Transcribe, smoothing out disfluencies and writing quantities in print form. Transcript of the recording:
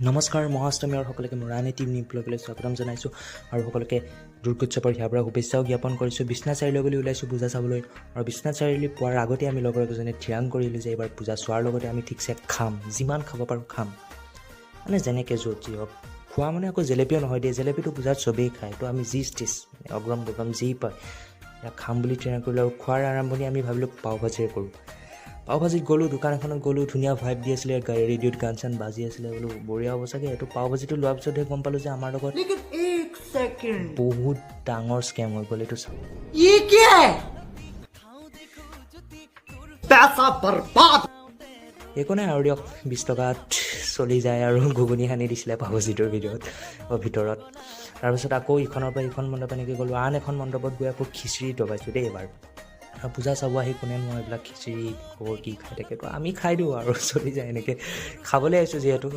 নমস্কাৰ মহাষ্টমী আৰু সকলোকে মোৰ আন এটি ব্লগলৈ স্বাগতম জনাইছোঁ আৰু সকলোকে দুৰ্গোৎসৱৰ ইয়াৰ পৰা শুভেচ্ছাও জ্ঞাপন কৰিছোঁ। বিশ্বনাথ চাৰিআলি বুলি ওলাইছোঁ পূজা চাবলৈ আৰু বিশ্বনাথ চাৰিআলি পোৱাৰ আগতে আমি লগৰ এজনে থিৰাং কৰিলোঁ যে এইবাৰ পূজা চোৱাৰ লগতে আমি ঠিকছে খাম, যিমান খাব পাৰোঁ খাম, মানে যেনেকৈ য'ত যি হওক খোৱা মানে আকৌ জেলেপিও নহয় দিয়ে, জেলেপিটো পূজাত চবেই খায়, তো আমি যি ষ্টেজ অগ্ৰম বগ্ৰম যি পায় ইয়াক খাম বুলি থিৰাং কৰিলোঁ। আৰু খোৱাৰ আৰম্ভণি আমি ভাবিলোঁ পাও ভাজিৰে কৰোঁ। পাও ভাজিত গ'লোঁ, দোকান এখনত গ'লোঁ, ধুনীয়া ভাইব দি আছিলে, ৰেডিঅ'ত গান চান বাজি আছিলে, বোলো বঢ়িয়া হ'ব চাগে। এইটো পাও ভাজিটো লোৱাৰ পিছতহে গম পালোঁ যে আমাৰ লগত বহুত ডাঙৰ স্কেম হৈ গ'ল। এইটো চাওঁ একো নাই আৰু দিয়ক, 20 টকাত চলি যায় আৰু ঘুগুনি সানি দিছিলে পাও ভাজিটোৰ ভিতৰত। তাৰপিছত আকৌ ইখনৰ পৰা ইখন মণ্ডপ এনেকৈ গ'লোঁ, আন এখন মণ্ডপত গৈ আকৌ খিচিৰি দবাইছোঁ দেই এইবাৰ। আৰু পূজা চাব আহি কোনে মই এইবিলাক খিচিৰি খবৰ কি খাই থাকে, তো আমি খাই দিওঁ আৰু চলি যায় এনেকৈ খাবলৈ আহিছোঁ যিহেতু।